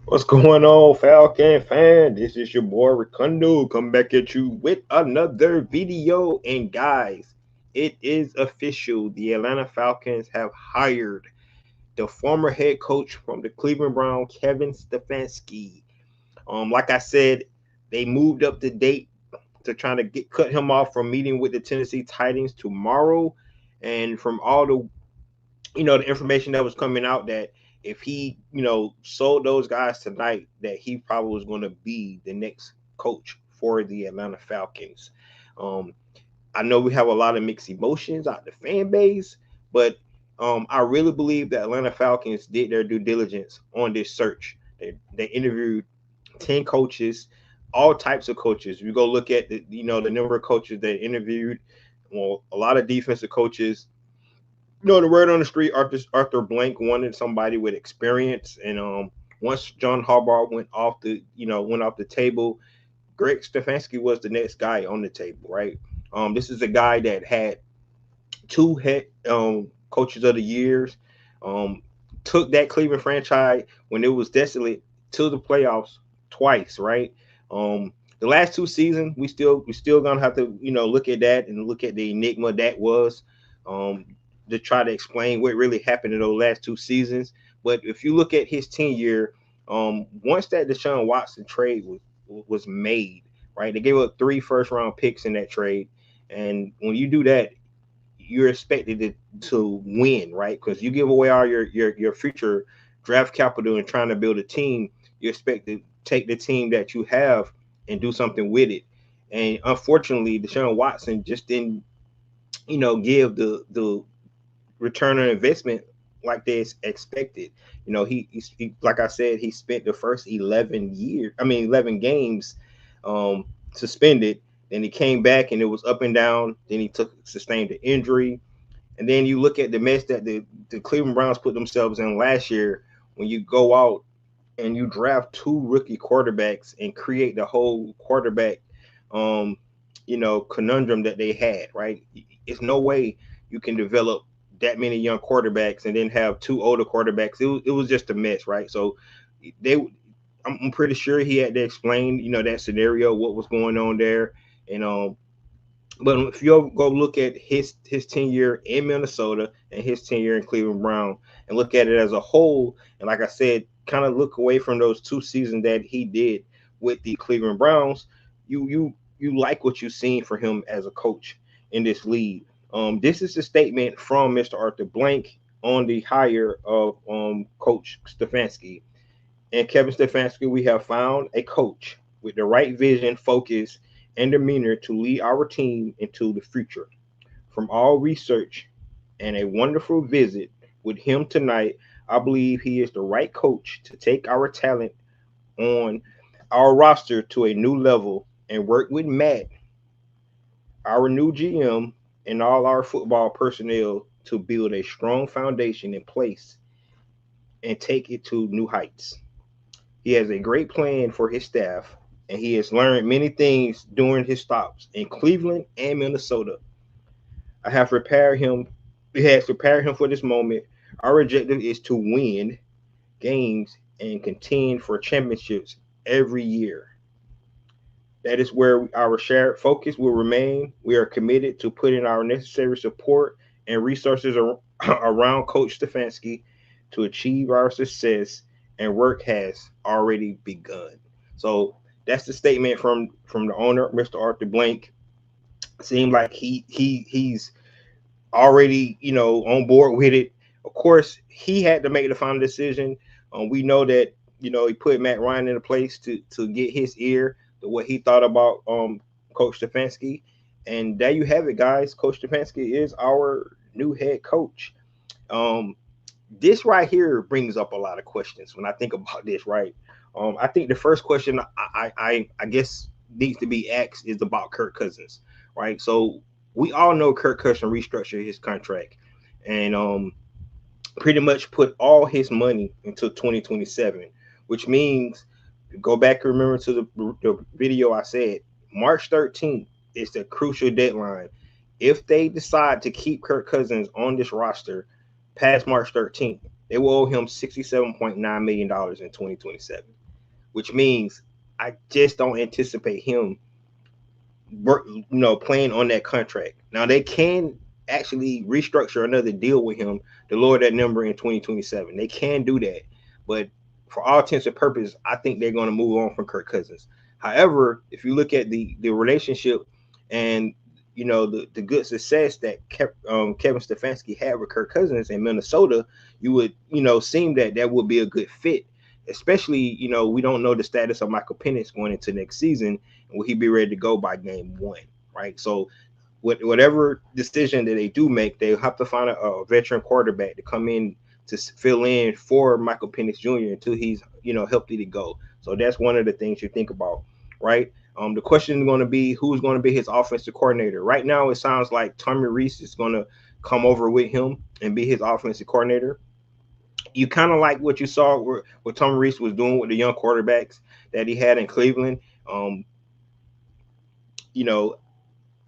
What's going on, Falcon fan? This is your boy Ricondo. Come back at you with another video. And guys, it is official. The Atlanta Falcons have hired the former head coach from the Cleveland Browns, Kevin Stefanski. Like I said, they moved up the date to trying to cut him off from meeting with the Tennessee Titans tomorrow. And from all the information that was coming out that if he, sold those guys tonight, that he probably was going to be the next coach for the Atlanta Falcons. Um, I know we have a lot of mixed emotions out the fan base, but I really believe that Atlanta Falcons did their due diligence on this search. They interviewed 10 coaches, all types of coaches. We go look at the number of coaches they interviewed. Well, a lot of defensive coaches. No, the word on the street, Arthur Blank wanted somebody with experience, and once John Harbaugh went off the table, Greg Stefanski was the next guy on the table, right? This is a guy that had two head coaches of the years, um, took that Cleveland franchise when it was desolate to the playoffs twice, right? The last two seasons, we still gonna have to look at that and look at the enigma that was. Um, to try to explain what really happened in those last two seasons. But if you look at his tenure, once that Deshaun Watson trade was made, right? They gave up three first round picks in that trade, and when you do that, you're expected to win, right? Because you give away all your future draft capital and trying to build a team, you expect to take the team that you have and do something with it. And unfortunately, Deshaun Watson just didn't, give the return on investment like they expected. He like I said, he spent the first 11 games suspended. Then he came back and it was up and down. Then he sustained an injury. And then you look at the mess that the Cleveland Browns put themselves in last year when you go out and you draft two rookie quarterbacks and create the whole quarterback um, conundrum that they had, right? It's no way you can develop that many young quarterbacks and then have two older quarterbacks. It was just a mess, right? So they, I'm pretty sure he had to explain, that scenario, what was going on there, and but if you go look at his tenure in Minnesota and his tenure in Cleveland Brown and look at it as a whole, and like I said, kind of look away from those two seasons that he did with the Cleveland Browns, you like what you've seen for him as a coach in this league. This is a statement from Mr. Arthur Blank on the hire of Coach Stefanski. And Kevin Stefanski, we have found a coach with the right vision, focus, and demeanor to lead our team into the future. From all research and a wonderful visit with him tonight, I believe he is the right coach to take our talent on our roster to a new level and work with Matt, our new GM, and all our football personnel to build a strong foundation in place and take it to new heights. He has a great plan for his staff, and he has learned many things during his stops in Cleveland and Minnesota. I have prepared him. He has prepared him for this moment. Our objective is to win games and contend for championships every year. That is where our shared focus will remain. We are committed to putting our necessary support and resources around Coach Stefanski to achieve our success, and work has already begun. So that's the statement from the owner, Mr. Arthur Blank. Seemed like he's already on board with it. Of course, he had to make the final decision. We know that he put Matt Ryan in a place to get his ear to what he thought about Coach Stefanski, and there you have it, guys. Coach Stefanski is our new head coach. Um, this right here brings up a lot of questions when I think about this. Right, I think the first question I guess needs to be asked is about Kirk Cousins. Right, so we all know Kirk Cousins restructured his contract and pretty much put all his money into 2027, which means go back and remember to the video I said March 13th is the crucial deadline. If they decide to keep Kirk Cousins on this roster past March 13th, they will owe him $67.9 million in 2027. which means I just don't anticipate him playing on that contract. Now they can actually restructure another deal with him to lower that number in 2027. They can do that, but for all intents and purposes, I think they're going to move on from Kirk Cousins. However, if you look at the relationship and the good success that Kevin Stefanski had with Kirk Cousins in Minnesota, you would seem that would be a good fit. Especially, we don't know the status of Michael Penix going into next season, and will he be ready to go by game one, right? So, whatever decision that they do make, they have to find a veteran quarterback to come in to fill in for Michael Penix Jr. until he's healthy to go. So that's one of the things you think about, right? The question is going to be who's going to be his offensive coordinator. Right now, it sounds like Tommy Reese is going to come over with him and be his offensive coordinator. You kind of like what you saw what Tommy Reese was doing with the young quarterbacks that he had in Cleveland. Um, you know,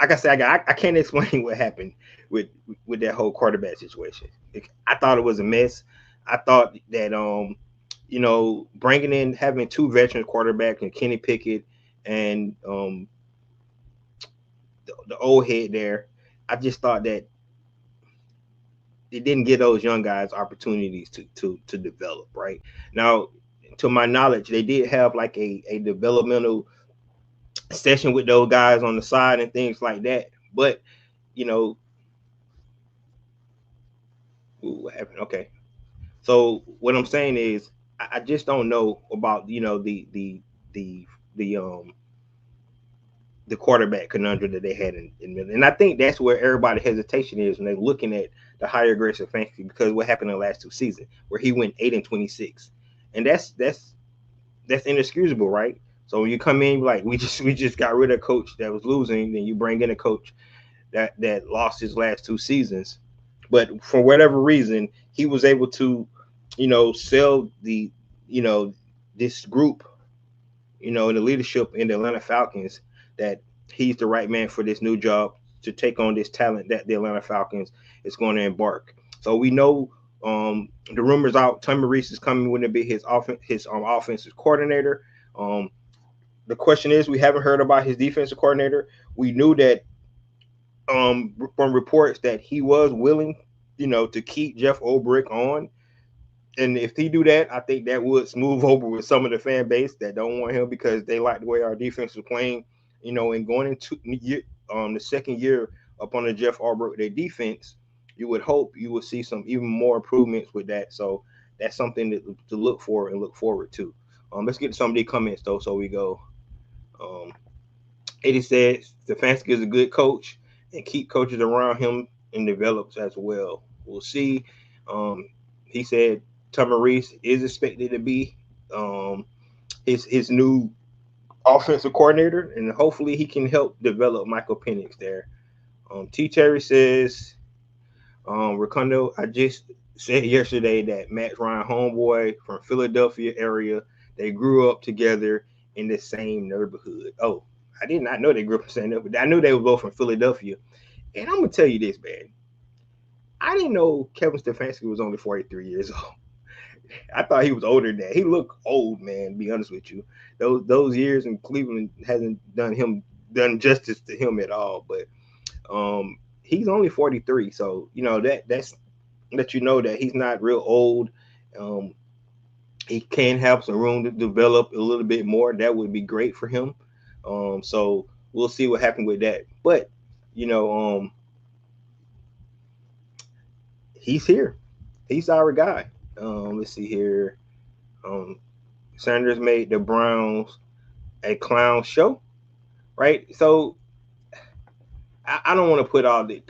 like I said, I can't explain what happened with that whole quarterback situation. I thought it was a mess. I thought that bringing in having two veteran quarterbacks and Kenny Pickett and the old head there, I just thought that it didn't give those young guys opportunities to develop. Right now, to my knowledge, they did have like a developmental session with those guys on the side and things like that. But you know, what happened? Okay, so what I'm saying is, I just don't know about the the um the quarterback conundrum that they had and I think that's where everybody hesitation is when they're looking at the higher grade Stefanski because what happened in the last two seasons where he went 8-26, and that's inexcusable, right? So when you come in like we just got rid of a coach that was losing, then you bring in a coach that lost his last two seasons, but for whatever reason he was able to sell the you know this group in the leadership in the Atlanta Falcons that he's the right man for this new job to take on this talent that the Atlanta Falcons is going to embark. So we know the rumors out. Tommy Reese is coming. Wouldn't it be his offensive coordinator? Um, the question is, we haven't heard about his defensive coordinator. We knew that from reports that he was willing, to keep Jeff Ulbrich on, and if he do that, I think that would smooth over with some of the fan base that don't want him because they like the way our defense is playing. And going into the second year up on the Jeff Ulbrich, their defense, you would hope you would see some even more improvements with that. So that's something to look for and look forward to. Let's get to some of the comments though. So we go. Um, Eddie said Stefanski is a good coach and keep coaches around him and develops as well. We'll see. Um, he said Reese is expected to be his new offensive coordinator, and hopefully he can help develop Michael Penix there. T. Terry says, Ricondo, I just said yesterday that Matt Ryan homeboy from Philadelphia area, they grew up together in the same neighborhood. Oh, I did not know they grew up in the same neighborhood. I knew they were both from Philadelphia. And I'm gonna tell you this, man. I didn't know Kevin Stefanski was only 43 years old. I thought he was older than that. He looked old, man. To be honest with you, those years in Cleveland hasn't done justice to him at all. But he's only 43, so that's let you know that he's not real old. Um, he can have some room to develop a little bit more. That would be great for him. So we'll see what happens with that. But you know, he's here. He's our guy. Let's see here. Um, Sanders made the Browns a clown show, right? So I don't want to put all the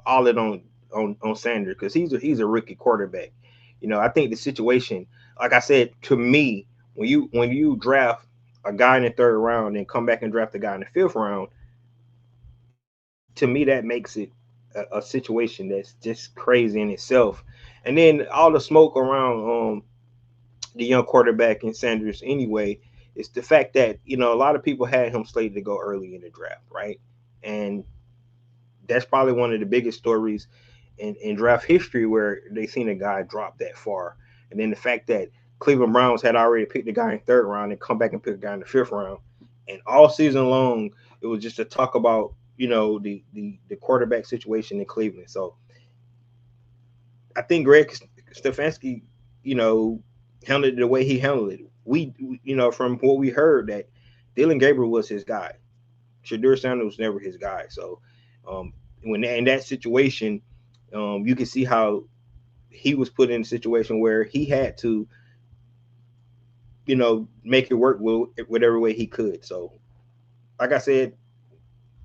all it on Sanders because he's a rookie quarterback. I think the situation, like I said, to me, when you draft a guy in the third round and come back and draft a guy in the fifth round, to me that makes it a situation that's just crazy in itself. And then all the smoke around the young quarterback in Sanders anyway is the fact that a lot of people had him slated to go early in the draft, right? And that's probably one of the biggest stories in draft history where they seen a guy drop that far. And then the fact that Cleveland Browns had already picked the guy in third round and come back and pick a guy in the fifth round. And all season long, it was just to talk about, the quarterback situation in Cleveland. So I think Greg Stefanski, you know, handled it the way he handled it. From what we heard, that Dylan Gabriel was his guy. Shadur Sanders was never his guy. So when in that situation, you can see how he was put in a situation where he had to, make it work with whatever way he could. So, like I said,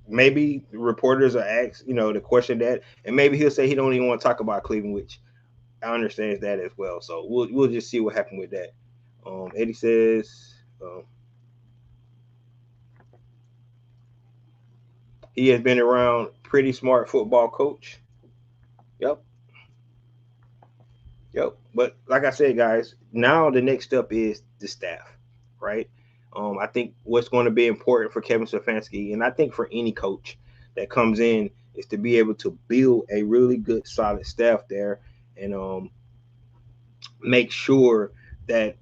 maybe reporters are asked, the question that, and maybe he'll say he don't even want to talk about Cleveland, which I understand that as well. So we'll just see what happened with that. Eddie says he has been around pretty smart football coach. Yep, yep. But like I said, guys, now the next step is the staff, right? I think what's going to be important for Kevin Stefanski, and I think for any coach that comes in, is to be able to build a really good, solid staff there, and make sure that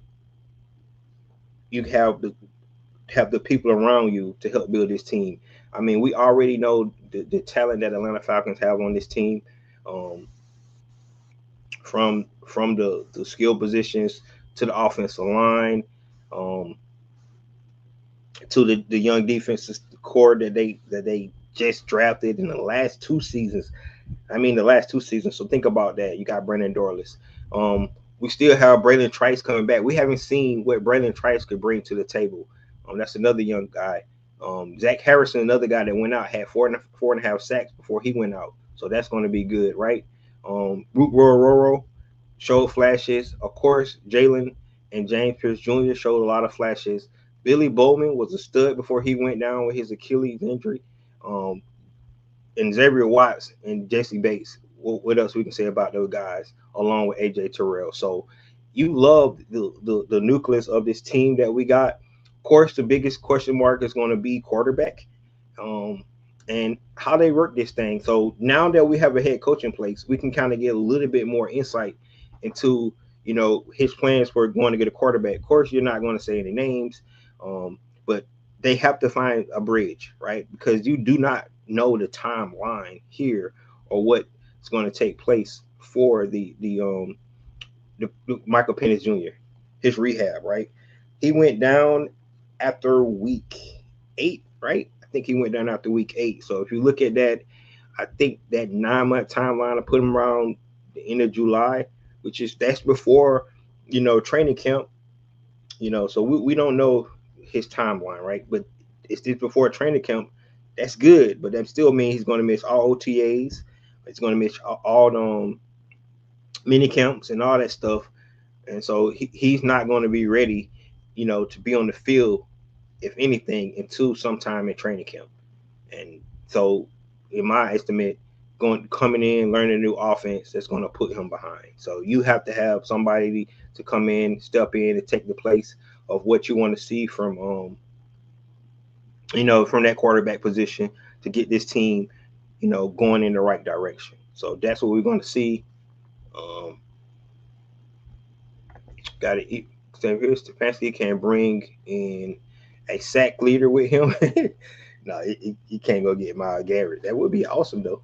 you have the people around you to help build this team. I mean, we already know the talent that Atlanta Falcons have on this team, um, from the skill positions to the offensive line, um, to the young defensive core that they just drafted in the last 2 seasons. I mean, the last 2 seasons. So think about that. You got Brandon Dorless. We still have Braylon Trice coming back. We haven't seen what Braylon Trice could bring to the table. That's another young guy. Zach Harrison, another guy that went out, had four and a half sacks before he went out. So that's going to be good, right? Root Roro showed flashes. Of course, Jalen and James Pierce Jr. showed a lot of flashes. Billy Bowman was a stud before he went down with his Achilles injury. Um, and Xavier Watts and Jesse Bates. What else we can say about those guys, along with AJ Terrell? So you love the nucleus of this team that we got. Of course, the biggest question mark is going to be quarterback, um, and how they work this thing. So now that we have a head coach in place, we can kind of get a little bit more insight into his plans for going to get a quarterback. Of course, you're not going to say any names, but they have to find a bridge, right? Because you do not know the timeline here or what's going to take place for the Michael Penix Jr. his rehab, right? He went down after week 8, right? I think he went down after week 8. So if you look at that, I think that 9-month timeline, I put him around the end of July, that's before training camp. So we don't know his timeline, right? But it's just before training camp. That's good, but that still means he's going to miss all OTAs. He's going to miss all mini camps and all that stuff, and so he's not going to be ready, to be on the field, if anything, until sometime in training camp. And so, in my estimate, coming in, learning a new offense, that's going to put him behind. So you have to have somebody to come in, step in, and take the place of what you want to see from from that quarterback position to get this team, going in the right direction. So that's what we're going to see. Got it. So here's Stefanski can bring in a sack leader with him. No, he can't go get Myles Garrett. That would be awesome, though.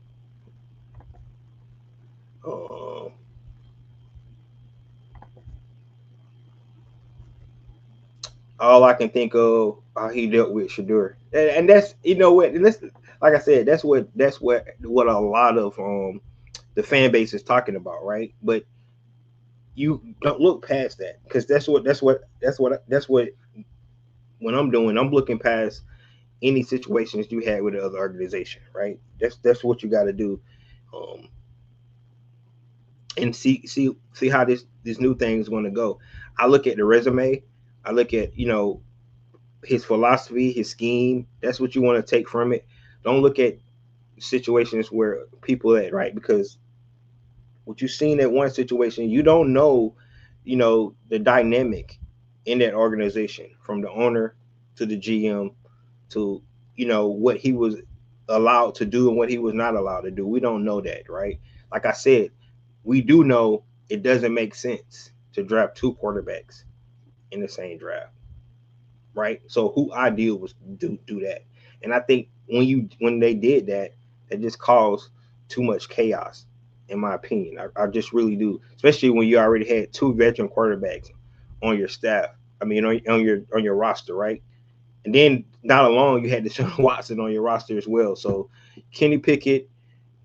All I can think of how he dealt with Shadur, and that's what. And that's, like I said, that's what a lot of the fan base is talking about, right? But you don't look past that, because that's what when I'm doing, I'm looking past any situations you had with the other organization, right? That's what you got to do, um, and see how this new thing is going to go. I look at the resume. I look at his philosophy, his scheme. That's what you want to take from it. Don't look at situations where people at, right? Because what you've seen at one situation, you don't know, the dynamic in that organization, from the owner to the GM to, what he was allowed to do and what he was not allowed to do. We don't know that, right? Like I said, we do know it doesn't make sense to draft two quarterbacks in the same draft, right? So who ideal was do that? And I think when they did that, it just caused too much chaos, in my opinion. I just really do, especially when you already had two veteran quarterbacks on your staff. I mean, on your roster, right? And then not alone, you had Deshaun Watson on your roster as well. So Kenny Pickett,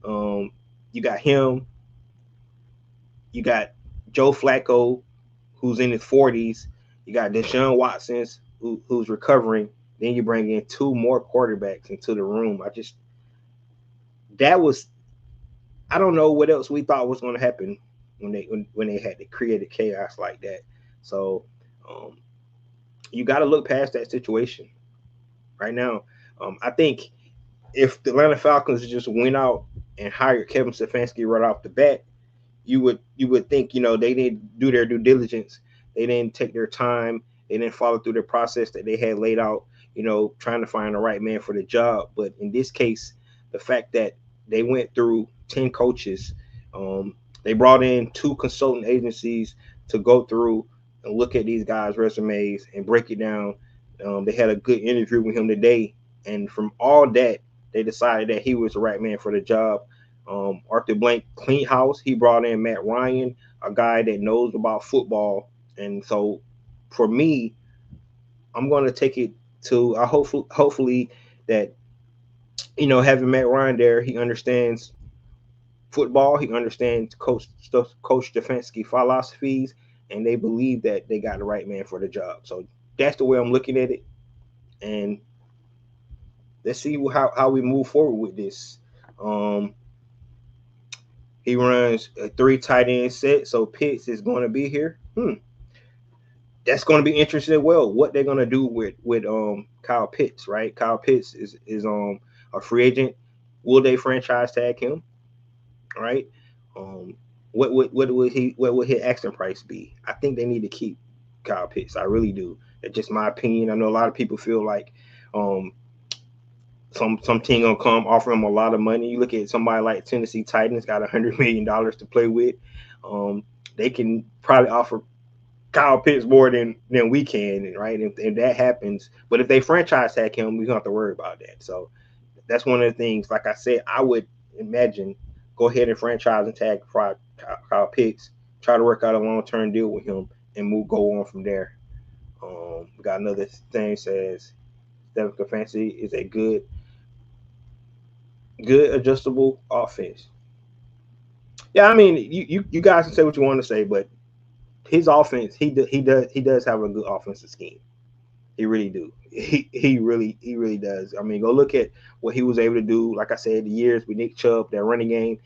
um, you got him, you got Joe Flacco, who's in his 40s. You got Deshaun Watson's who's recovering. Then you bring in two more quarterbacks into the room. That was I don't know what else we thought was going to happen when they had to create a chaos like that. So um, you got to look past that situation right now. I think if the Atlanta Falcons just went out and hired Kevin Stefanski right off the bat, you would think they didn't do their due diligence. They didn't take their time. They didn't follow through the process that they had laid out. Trying to find the right man for the job. But in this case, the fact that they went through 10 coaches, they brought in two consultant agencies to go through and look at these guys' resumes and break it down. They had a good interview with him today, and from all that, they decided that he was the right man for the job. Arthur Blank clean house. He brought in Matt Ryan, a guy that knows about football. And so for me, I'm going to take it to hopefully that having Matt Ryan there, he understands football, he understands Coach Stefanski philosophies, and they believe that they got the right man for the job. So that's the way I'm looking at it, and let's see how we move forward with this. Um, He runs a three tight end set, so Pitts is going to be here. That's going to be interesting as well. What they're going to do with Kyle Pitts, right? Kyle Pitts is a free agent. Will they franchise tag him? Right? Um, what would his asking price be? I think they need to keep Kyle Pitts. I really do. That's just my opinion. I know a lot of people feel like um, some team gonna come offer him a lot of money. You look at somebody like Tennessee Titans, got $100 million to play with. They can probably offer Kyle Pitts more than we can, right? If that happens, but if they franchise tag him, we don't have to worry about that. So that's one of the things. Like I said, I would imagine go ahead and franchise and tag Kyle Pitts, try to work out a long term deal with him, and go on from there. We got another thing says Stefanski is a good adjustable offense. Yeah, I mean, you guys can say what you want to say, but his offense, he does have a good offensive scheme. He really do. He really does. I mean, go look at what he was able to do. Like I said, the years with Nick Chubb, that running game.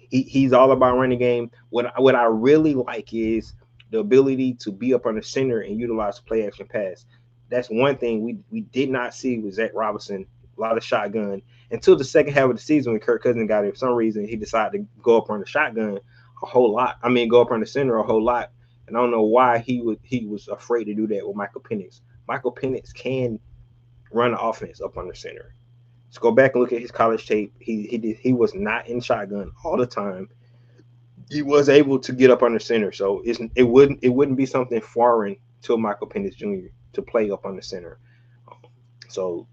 He's all about running game. What I really like is the ability to be up on the center and utilize play action pass. That's one thing we did not see with Zach Robinson. A lot of shotgun until the second half of the season when Kirk Cousins got it. For some reason, he decided to go up on the shotgun a whole lot. I mean, go up on the center a whole lot. And I don't know why he was afraid to do that with Michael Penix. Michael Penix can run the offense up on the center. Let's go back and look at his college tape. He was not in shotgun all the time. He was able to get up under center, so it wouldn't be something foreign to Michael Penix Jr. to play up on the center. So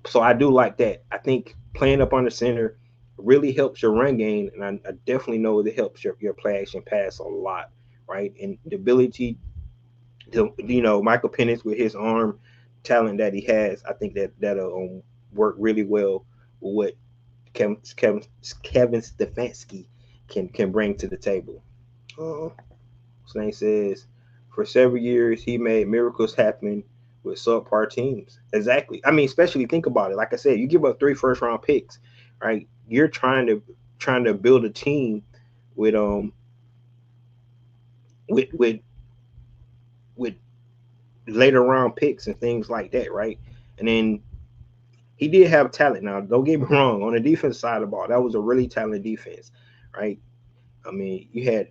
so I do like that. I think playing up on the center really helps your run game, and I definitely know it helps your play action pass a lot, right? And the ability to Michael Penix with his arm talent that he has, I think that'll work really well with what Kevin Stefanski can bring to the table. Snake says, for several years he made miracles happen with subpar teams. Exactly. I mean, especially think about it. Like I said, you give up 3 first-round picks, right? You're trying to build a team with with with with later round picks and things like that, right? And then he did have talent. Now, don't get me wrong. On the defense side of the ball, that was a really talented defense, right? I mean, you had,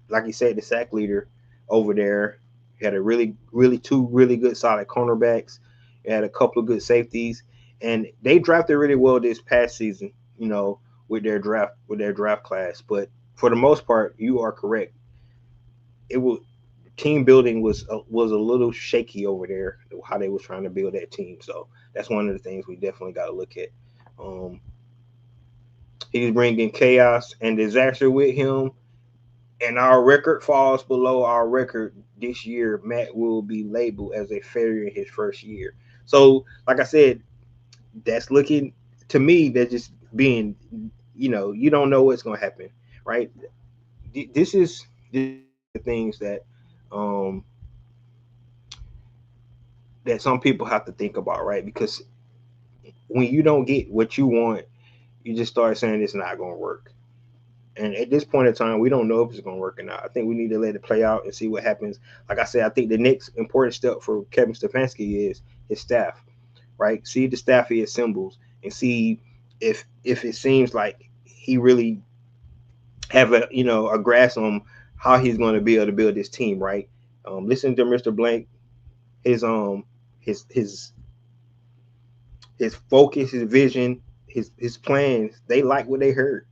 like you said, the sack leader over there. You had a two really good solid cornerbacks. You had a couple of good safeties, and they drafted really well this past season. With their draft class. But for the most part, you are correct. It will team building was a little shaky over there, how they was trying to build that team. So that's one of the things we definitely got to look at. Um, he's bringing chaos and disaster with him, and our record falls below our record this year. Matt will be labeled as a failure in his first year. So, like I said, that's looking to me. That's just being, you don't know what's going to happen, right? This is one of the things um, that some people have to think about, right? Because when you don't get what you want, you just start saying it's not going to work. And at this point in time, we don't know if it's going to work or not. I think we need to let it play out and see what happens. Like I said, I think the next important step for Kevin Stefanski is his staff, right? See the staff he assembles and see if it seems like he really have a grasp on how he's going to be able to build this team, right? Listen to Mr. Blank, his his his his focus, his vision, his plans. They like what they heard,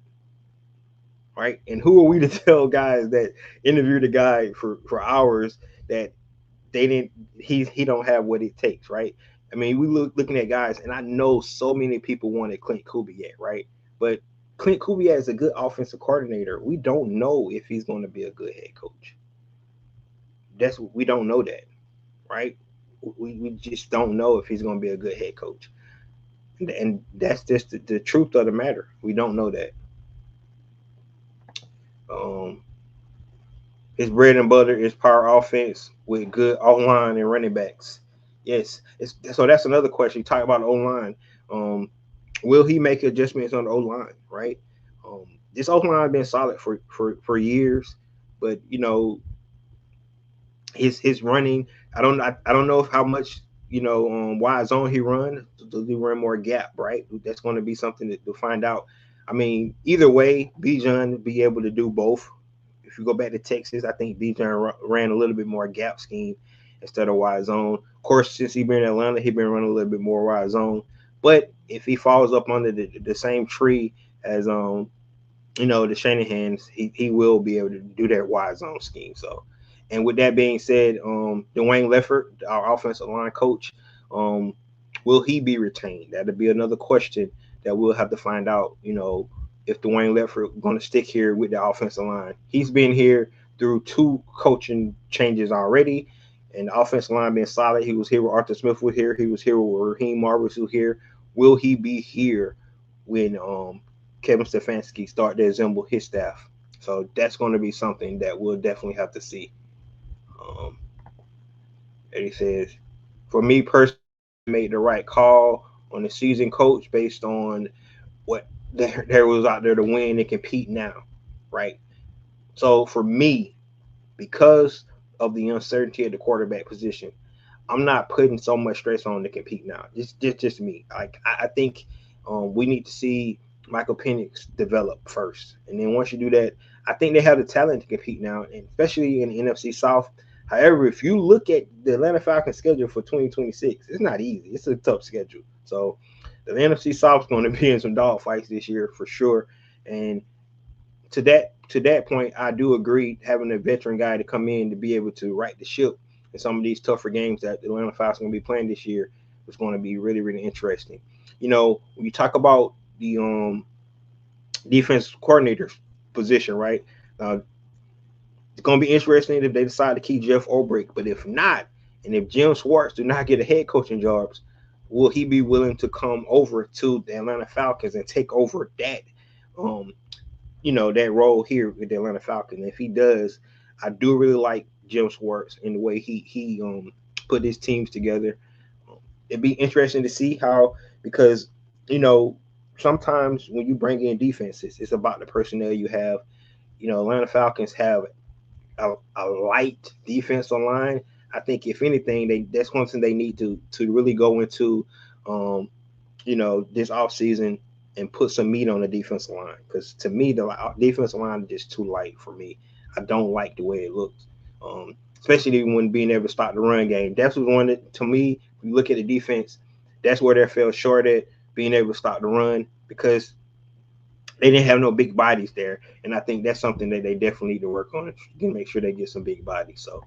right? And who are we to tell guys that interview the guy for hours that they didn't he don't have what it takes, right? I mean, we looking at guys, and I know so many people wanted Clint Kubiak, right? But Clint Kubiak is a good offensive coordinator. We don't know if he's going to be a good head coach. We don't know that, right? We just don't know if he's going to be a good head coach, and that's just the truth of the matter. We don't know that. Um, His bread and butter is power offense with good O line and running backs. Yes, so that's another question. You talk about the O line. Um, will he make adjustments on the O line? Right. This O line has been solid for years, but his running. I don't know if how much wide zone he run. Does he run more gap? Right. That's going to be something to find out. I mean, either way, Bijan be able to do both. If you go back to Texas, I think Bijan ran a little bit more gap scheme instead of wide zone. Of course, since he been in Atlanta, he been running a little bit more wide zone. But if he falls up under the same tree as the Shanahans, he will be able to do that wide zone scheme. So, and with that being said, Dwayne Leffert, our offensive line coach, um, will he be retained? That'll be another question that we'll have to find out. If Dwayne Leffert going to stick here with the offensive line. He's been here through two coaching changes already, and the offensive line being solid. He was here with Arthur Smith was here. He was here with Raheem Morris who here. Will he be here when Kevin Stefanski start to assemble his staff? So that's going to be something that we'll definitely have to see. Um, and he says, for me personally, I made the right call on the season coach based on what there was out there to win and compete now, right? So for me, because of the uncertainty of the quarterback position, I'm not putting so much stress on to compete now. Just me. Like I think we need to see Michael Penix develop first, and then once you do that, I think they have the talent to compete now, and especially in the NFC South. However, if you look at the Atlanta Falcons schedule for 2026, it's not easy. It's a tough schedule. So the NFC South is going to be in some dog fights this year for sure. And to that point, I do agree having a veteran guy to come in to be able to right the ship in some of these tougher games that the Atlanta Falcons are going to be playing this year is going to be really, really interesting. When you talk about the defense coordinator position, right? It's going to be interesting if they decide to keep Jeff Ulbrich, but if not, and if Jim Schwartz do not get a head coaching jobs, will he be willing to come over to the Atlanta Falcons and take over um, that role here with the Atlanta Falcons? If he does, I do really like Jim Schwartz and the way he put his teams together. It'd be interesting to see how, because sometimes when you bring in defenses, it's about the personnel you have. Atlanta Falcons have a light defensive line. I think if anything, that's one thing they need to really go into, this offseason and put some meat on the defensive line. Because to me, the defensive line is just too light for me. I don't like the way it looks, especially when being able to stop the run game. That's what one that, to me, if you look at the defense, that's where they fell short at, being able to stop the run, because they didn't have no big bodies there. And I think that's something that they definitely need to work on to make sure they get some big bodies. So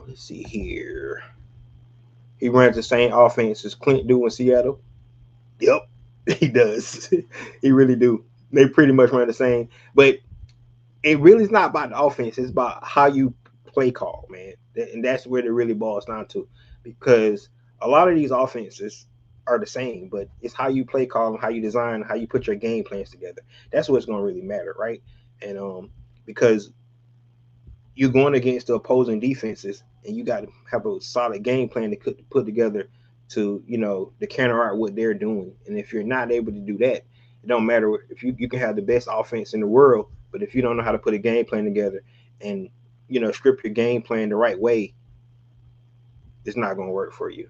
Let's see here. He runs the same offense as Clint do in Seattle. Yep, he does. He really do. They pretty much run the same, but it really is not about the offense. It's about how you play call, man, and that's where it really boils down to. Because a lot of these offenses are the same, but it's how you play call and how you design, how you put your game plans together. That's what's going to really matter, right? And because you're going against the opposing defenses, and you got to have a solid game plan to put together to to counteract what they're doing. And if you're not able to do that, it don't matter if you can have the best offense in the world, but if you don't know how to put a game plan together and script your game plan the right way, it's not going to work for you.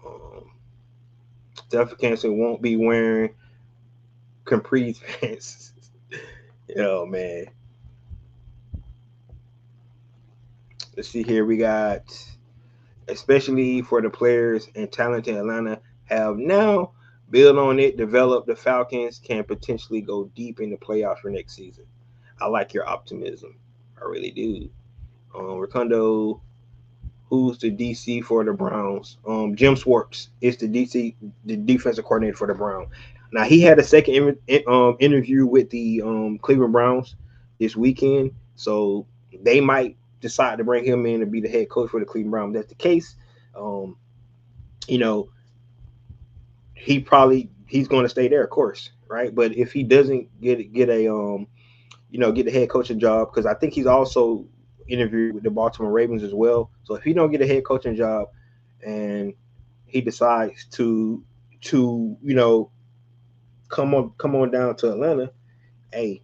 Um, Stefanski won't be wearing capri pants. Oh man, let's see here. We got, especially for the players and talent in Atlanta have now build on it, develop, the Falcons can potentially go deep in the playoffs for next season. I like your optimism. I really do. Ricondo, who's the DC for the Browns? Jim Schwartz is the defensive coordinator for the Browns. Now he had a second interview with the Cleveland Browns this weekend, so they might decide to bring him in to be the head coach for the Cleveland Browns. If that's the case. Um, you know, he's going to stay there, of course, right? But if he doesn't get a get the head coaching job, because I think he's also interviewed with the Baltimore Ravens as well. So if he don't get a head coaching job and he decides to come on down to Atlanta, hey,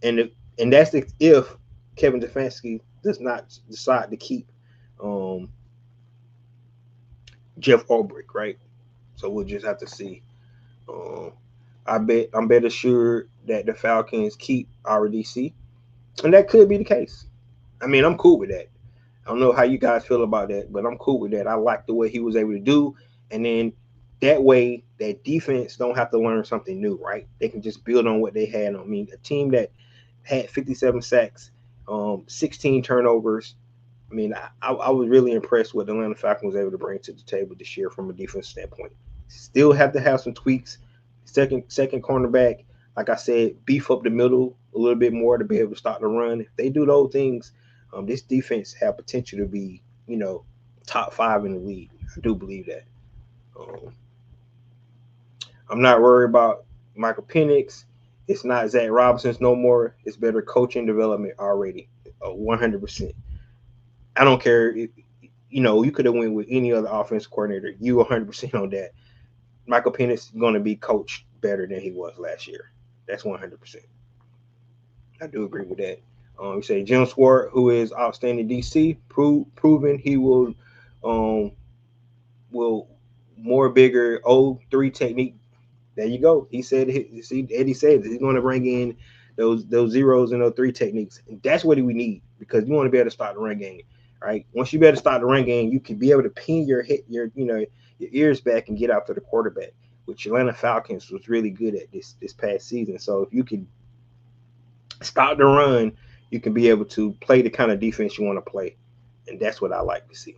and that's if Kevin Stefanski does not decide to keep um, Jeff Ulbrich, right? So we'll just have to see. Um, I'm better sure that the Falcons keep RDC, and that could be the case. I mean, I'm cool with that. I don't know how you guys feel about that, but I'm cool with that. I like the way he was able to do, and then that way that defense don't have to learn something new, right? They can just build on what they had. I mean, a team that had 57 sacks, 16 turnovers. I mean, I was really impressed with the Atlanta Falcons was able to bring to the table this year from a defense standpoint. Still have to have some tweaks. Second cornerback, like I said, beef up the middle a little bit more to be able to start the run. If they do those things, this defense have potential to be, top 5 in the league. I do believe that. Um, I'm not worried about Michael Penix. It's not Zach Robinson's no more. It's better coaching development already, 100%. I don't care. You could have went with any other offense coordinator. You 100% on that. Michael Penix is going to be coached better than he was last year. That's 100%. I do agree with that. You say Jim Swart, who is outstanding DC, proven he um, will more bigger 0-3 technique. There you go. He said. Eddie said he's going to bring in those zeros and those 3 techniques, and that's what we need because you want to be able to start the run game, right? Once you be able to start the run game, you can be able to pin your ears back and get after the quarterback, which Atlanta Falcons was really good at this past season. So if you can stop the run, you can be able to play the kind of defense you want to play, and that's what I like to see.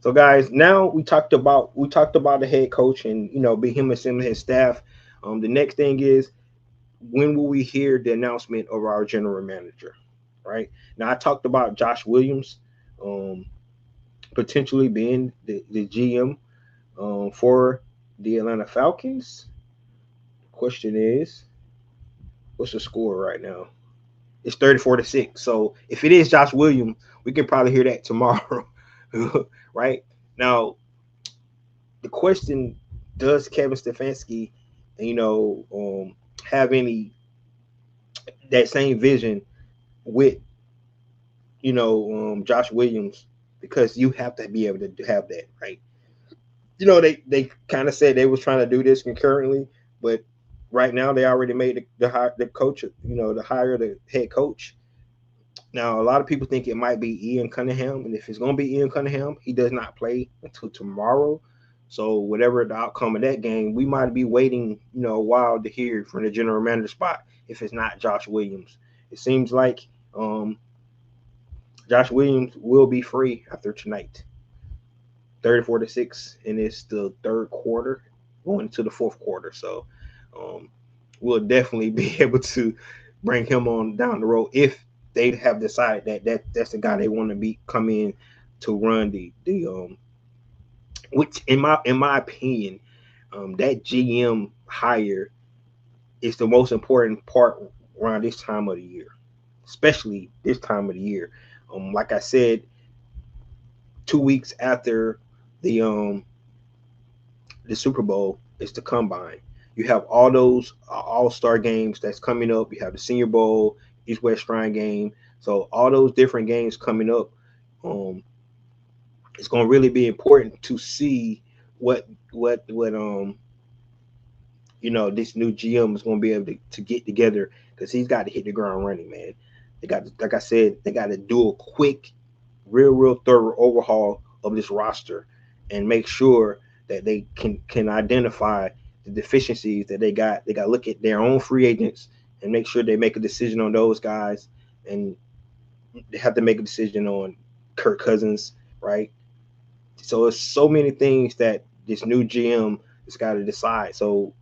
So guys, now we talked about the head coach and be him and some of his staff. The next thing is, when will we hear the announcement of our general manager? Right now, I talked about Josh Williams potentially being the GM for the Atlanta Falcons. The question is, what's the score right now? It's 34-6. So if it is Josh Williams, we can probably hear that tomorrow. Right now, the question: does Kevin Stefanski, have any that same vision with Josh Williams? Because you have to be able to have that, right? They kind of said they was trying to do this concurrently, but right now they already made the coach, to hire the head coach. Now, a lot of people think it might be Ian Cunningham, and if it's going to be Ian Cunningham, he does not play until tomorrow. So whatever the outcome of that game, we might be waiting, a while to hear from the general manager spot if it's not Josh Williams. it seems like Josh Williams will be free after tonight, 34-6, and it's the third quarter going to the fourth quarter. So um, we'll definitely be able to bring him on down the road if they have decided that's the guy they want to be come in to run the which in my opinion, that GM hire is the most important part around this time of the year, especially this time of the year. Like I said, 2 weeks after the the Super Bowl is the combine. You have all those All Star games that's coming up. You have the Senior Bowl, East West Shrine game. So all those different games coming up. Um, it's going to really be important to see what this new GM is going to be able to get together, because he's got to hit the ground running, man. They got to, like I said, they got to do a quick, real thorough overhaul of this roster and make sure that they can identify the deficiencies that they got. They got to look at their own free agents and make sure they make a decision on those guys, and they have to make a decision on Kirk Cousins, right? So it's so many things that this new GM has got to decide. So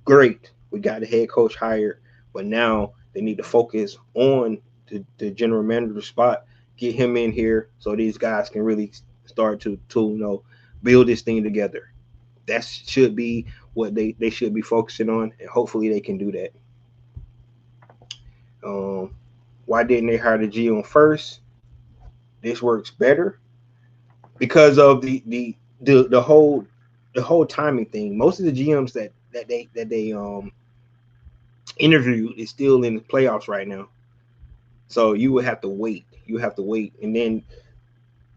great, we got the head coach hired, but now they need to focus on the general manager spot, get him in here so these guys can really start to build this thing together. That should be what they should be focusing on, and hopefully they can do that. Um, why didn't they hire the GM first? This works better because of the whole timing thing. Most of the GMs that they interviewed is still in the playoffs right now. So you would have to wait. You have to wait, and then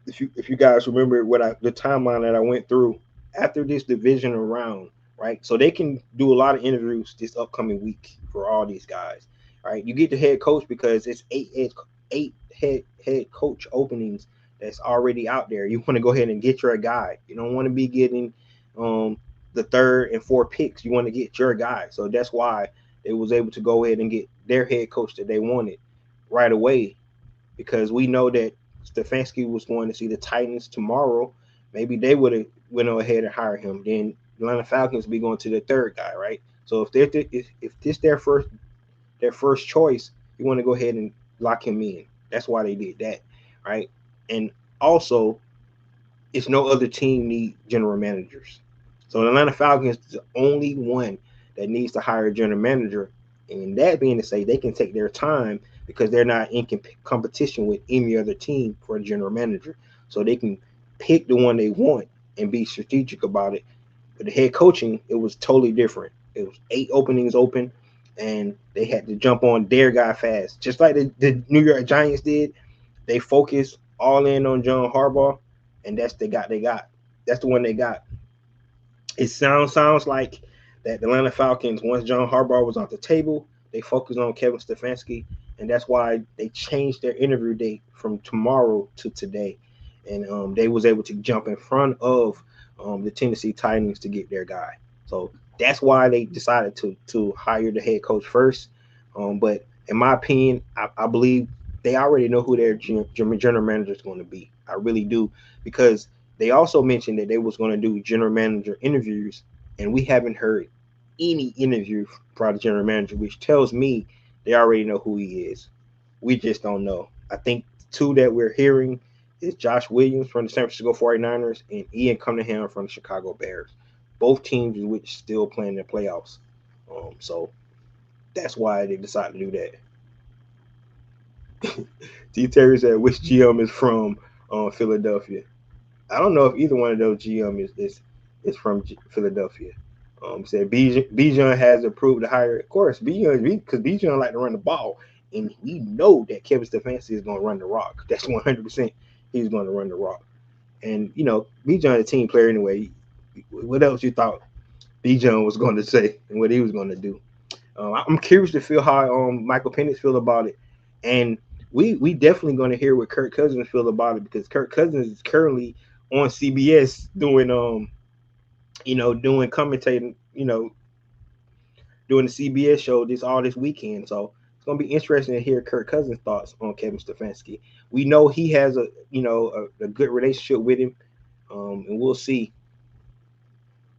if you guys remember the timeline that I went through after this divisional round, right? So they can do a lot of interviews this upcoming week for all these guys, right? You get the head coach because it's eight head coach openings that's already out there. You want to go ahead and get your guy. You don't want to be getting um the third and fourth picks. You want to get your guy. So that's why they was able to go ahead and get their head coach that they wanted right away, because we know that Stefanski was going to see the Titans tomorrow. Maybe they would have went ahead and hired him. Then the Atlanta Falcons be going to the third guy, right? So if this their first choice, you want to go ahead and lock him in. That's why they did that, right? And also, it's no other team need general managers. So the Atlanta Falcons is the only one that needs to hire a general manager. And that being to say, they can take their time because they're not in competition with any other team for a general manager. So they can pick the one they want and be strategic about it. But the head coaching, it was totally different. It was 8 openings open, and they had to jump on their guy fast, just like the New York Giants did. They focused all in on John Harbaugh, and that's they got. They got that's the one they got. It sounds like that the Atlanta Falcons, once John Harbaugh was off the table, they focused on Kevin Stefanski, and that's why they changed their interview date from tomorrow to today, and they was able to jump in front of the Tennessee Titans to get their guy. So that's why they decided to hire the head coach first. But in my opinion, I believe they already know who their general manager is going to be. I really do, because they also mentioned that they was going to do general manager interviews, and we haven't heard any interview from the general manager, which tells me they already know who he is. We just don't know. I think two that we're hearing is Josh Williams from the San Francisco 49ers and Ian Cunningham from the Chicago Bears. Both teams which still playing the playoffs. So that's why they decided to do that. T. Terry said, which GM is from Philadelphia? I don't know if either one of those GM is from Philadelphia. Said Bijan has approved the hire. Of course, Bijan, because Bijan like to run the ball, and we know that Kevin Stefanski is going to run the rock. That's 100%. He's going to run the rock. And Bijan is a team player anyway. What else you thought Bijan was going to say and what he was going to do? I'm curious to feel how Michael Penix feel about it, and we definitely going to hear what Kirk Cousins feel about it, because Kirk Cousins is currently on CBS doing doing commentating, doing the CBS show this weekend. So it's going to be interesting to hear Kirk Cousins' thoughts on Kevin Stefanski. We know he has a good relationship with him, and we'll see.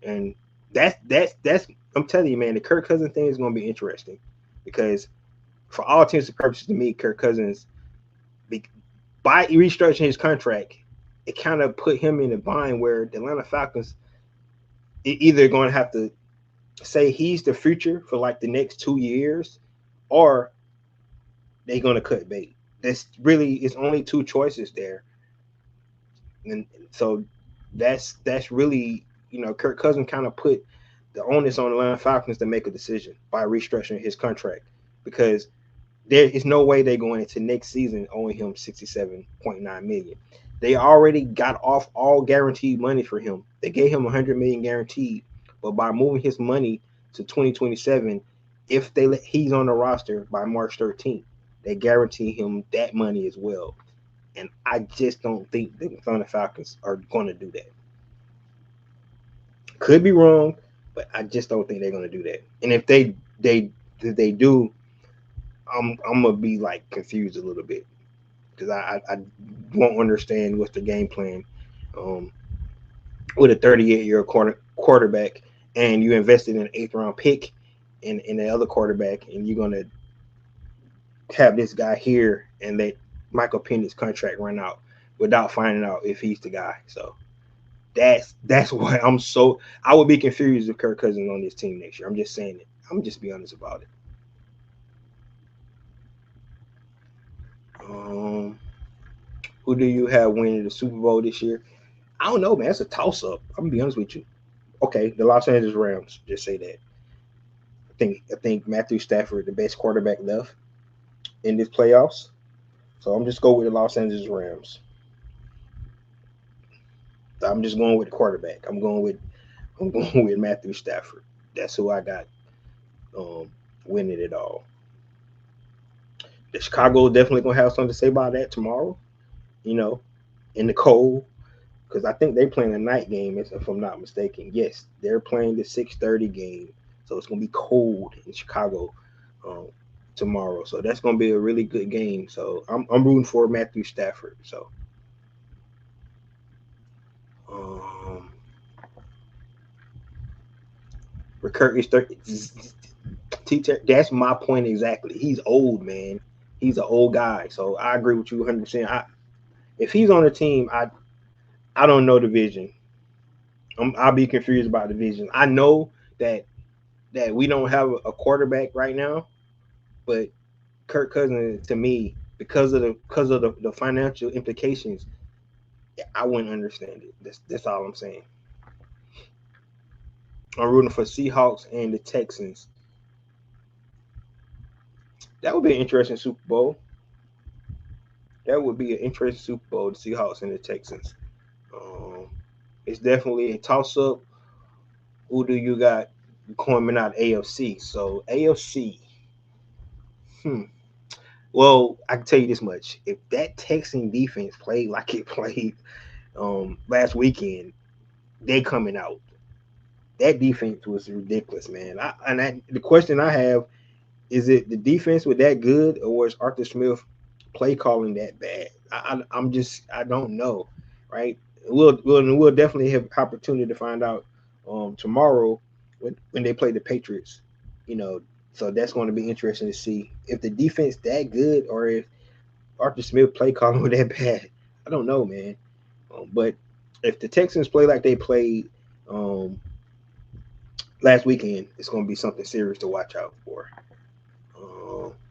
And that's I'm telling you, man, the Kirk Cousins thing is going to be interesting because for all intents and purposes, to me, Kirk Cousins, by restructuring his contract, it kind of put him in a bind where the Atlanta Falcons either going to have to say he's the future for like the next 2 years, or they're going to cut bait. That's really, it's only two choices there, and so that's really, Kirk Cousins kind of put the onus on the Atlanta Falcons to make a decision by restructuring his contract because there is no way they're going into next season owing him $67.9 million. They already got off all guaranteed money for him. They gave him $100 million guaranteed, but by moving his money to 2027, if he's on the roster by March 13th, they guarantee him that money as well. And I just don't think the Atlanta Falcons are going to do that. Could be wrong, but I just don't think they're going to do that. And if they do, I'm gonna be like confused a little bit because I won't understand what's the game plan with a 38-year quarterback, and you invested in an 8th-round pick in the other quarterback, and you're gonna have this guy here and let Michael Penix's contract run out without finding out if he's the guy. So that's why I would be confused if Kirk Cousins on this team next year. I'm just saying it. I'm just be honest about it. Who do you have winning the Super Bowl this year? I don't know, man. That's a toss-up. I'm gonna be honest with you. Okay, the Los Angeles Rams. Just say that. I think Matthew Stafford, the best quarterback left in this playoffs. So I'm just going with the Los Angeles Rams. I'm just going with the quarterback. I'm going with Matthew Stafford. That's who I got winning it all. The Chicago definitely gonna have something to say about that tomorrow. In the cold, because I think they playing a night game, if I'm not mistaken. Yes, they're playing the 6:30 game, so it's gonna be cold in Chicago tomorrow. So that's gonna be a really good game. So I'm rooting for Matthew Stafford. So Recurrent is 30. That's my point exactly. He's old, man. He's an old guy. So I agree with you 100%. If he's on the team, I don't know the vision. I'll be confused about the vision. I know that we don't have a quarterback right now, but Kirk Cousins, to me, because of the financial implications, I wouldn't understand it. That's all I'm saying. I'm rooting for Seahawks and the Texans. That would be an interesting Super Bowl. That would be an interesting Super Bowl, the Seahawks and the Texans. It's definitely a toss-up. Who do you got coming out AFC? So AFC. Well, I can tell you this much: if that Texan defense played like it played last weekend, they coming out. That defense was ridiculous, man. The question I have is: it the defense was that good, or was Arthur Smith play calling that bad? I don't know, right? We'll definitely have opportunity to find out tomorrow when they play the Patriots. So that's going to be interesting to see if the defense that good or if Arthur Smith play calling was that bad. I don't know, man. But if the Texans play like they played last weekend, it's going to be something serious to watch out for.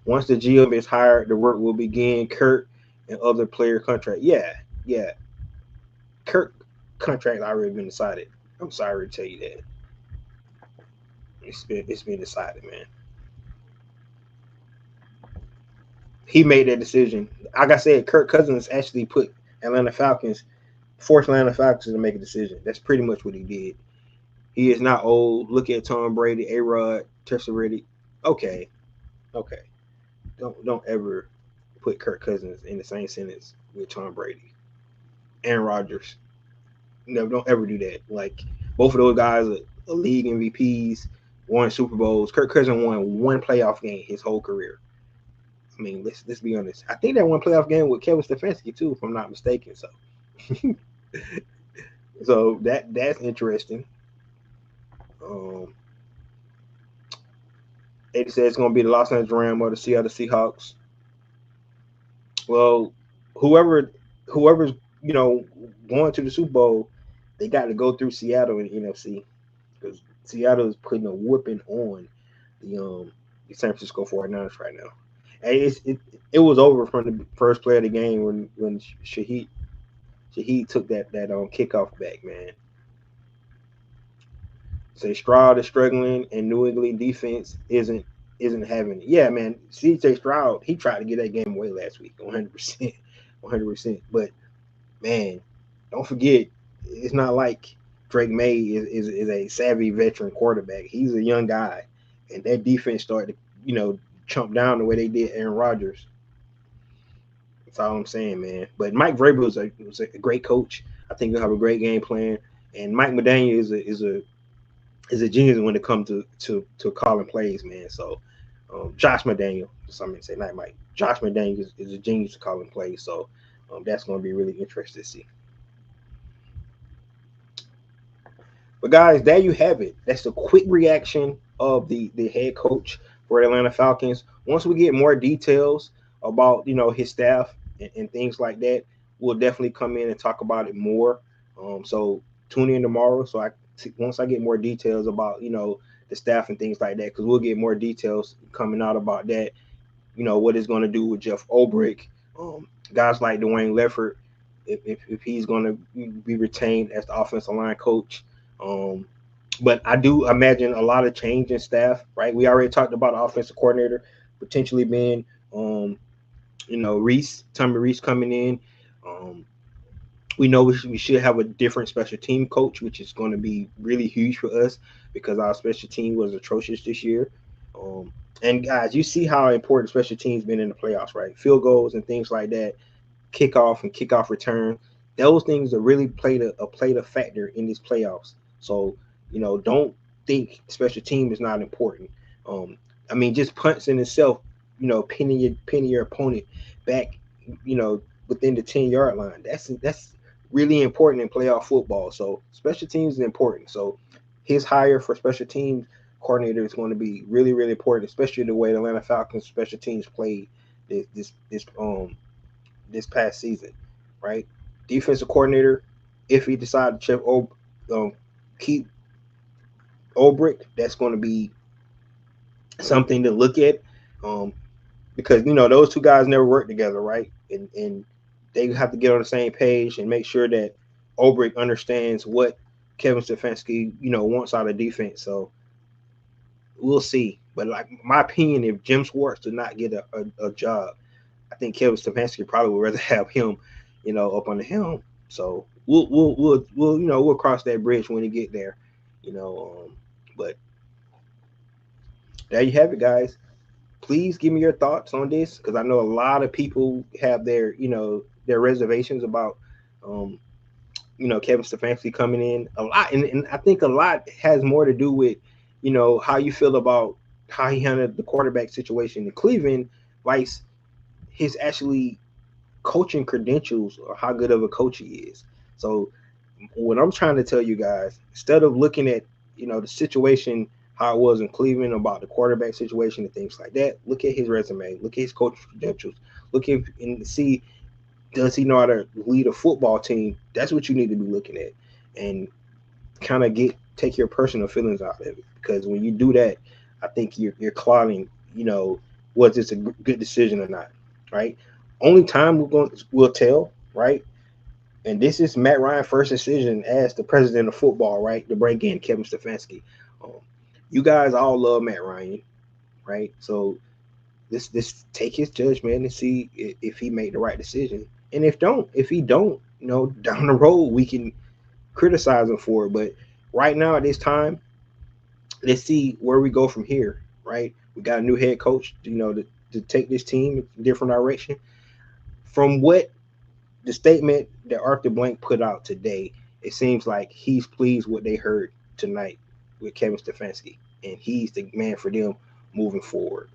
Once the GM is hired, the work will begin. Kirk and other player contract. Yeah. Kirk contract already been decided. I'm sorry to tell you that. It's been decided, man. He made that decision. Like I said, Kirk Cousins actually forced Atlanta Falcons to make a decision. That's pretty much what he did. He is not old. Look at Tom Brady, A-Rod, Tessa Reddick. Okay. Don't ever put Kirk Cousins in the same sentence with Tom Brady and Rodgers. No, don't ever do that. Like, both of those guys are league MVPs, won Super Bowls. Kirk Cousins won one playoff game his whole career. I mean, let's be honest. I think they won a playoff game with Kevin Stefanski too, if I'm not mistaken. So, so that's interesting. Um, It says it's going to be the Los Angeles Rams or the Seattle Seahawks. Well, whoever whoever's going to the Super Bowl, they got to go through Seattle in the NFC because Seattle is putting a whooping on the um the San Francisco 49ers right now. And it was over from the first play of the game when Shaheed took that kickoff back, man. Say Stroud is struggling, and New England defense isn't having it. Yeah, man. CJ Stroud, he tried to get that game away last week, 100%, 100%. But man, don't forget, it's not like Drake May is a savvy veteran quarterback. He's a young guy, and that defense started to chump down the way they did Aaron Rodgers. That's all I'm saying, man. But Mike Vrabel was a great coach. I think he'll have a great game plan. And Mike McDaniel is a genius when it comes to calling plays, man. So Josh McDaniel, some say not Mike. Josh McDaniel is a genius to calling plays. So that's going to be really interesting to see. But guys, there you have it. That's a quick reaction of the head coach for Atlanta Falcons. Once we get more details about his staff and things like that, we'll definitely come in and talk about it more. So tune in tomorrow. So once I get more details about the staff and things like that, because we'll get more details coming out about that. What it's going to do with Jeff Ulbrich, guys like Dwayne Leffert, if he's going to be retained as the offensive line coach. But I do imagine a lot of change in staff, right? We already talked about the offensive coordinator potentially being, Tommy Reese coming in. We know we should have a different special team coach, which is going to be really huge for us because our special team was atrocious this year. And guys, you see how important special teams been in the playoffs, right? Field goals and things like that, kickoff and kickoff return. Those things have really played a factor in these playoffs. So don't think special team is not important. I mean, just punts in itself, pinning your opponent back, within the 10-yard line. That's really important in playoff football. So special teams is important. So his hire for special teams coordinator is going to be really, really important, especially the way the Atlanta Falcons special teams played this past season, right? Defensive coordinator, if he decides to keep Ulbrich, that's going to be something to look at, because those two guys never worked together, right? And they have to get on the same page and make sure that Ulbrich understands what Kevin Stefanski wants out of defense. So we'll see. But like my opinion, if Jim Schwartz did not get a job, I think Kevin Stefanski probably would rather have him, up on the helm. So we'll cross that bridge when we get there, but there you have it, guys. Please give me your thoughts on this because I know a lot of people have their reservations about Kevin Stefanski coming in a lot, and I think a lot has more to do with how you feel about how he handled the quarterback situation in Cleveland, vice his actually coaching credentials or how good of a coach he is. So what I'm trying to tell you guys, instead of looking at the situation how it was in Cleveland about the quarterback situation and things like that, look at his resume, look at his coaching credentials, look at and see, does he know how to lead a football team? That's what you need to be looking at, and kind of take your personal feelings out of it, because when you do that, I think you're clouding, was this a good decision or not, right? Only time will tell, right? And this is Matt Ryan's first decision as the president of football, right? To bring in Kevin Stefanski. You guys all love Matt Ryan, right? So this take his judgment and see if he made the right decision. And if he don't, down the road we can criticize him for it. But right now at this time, let's see where we go from here, right? We got a new head coach, to take this team in a different direction. From what the statement that Arthur Blank put out today, it seems like he's pleased what they heard tonight with Kevin Stefanski, and he's the man for them moving forward.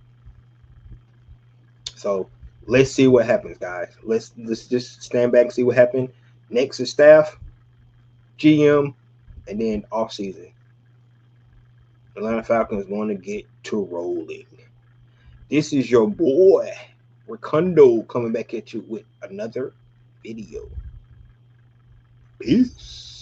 So let's see what happens, guys. Let's just stand back and see what happened. Next is staff, GM, and then off season. Atlanta Falcons want to get to rolling. This is your boy Ricondo coming back at you with another video. Peace.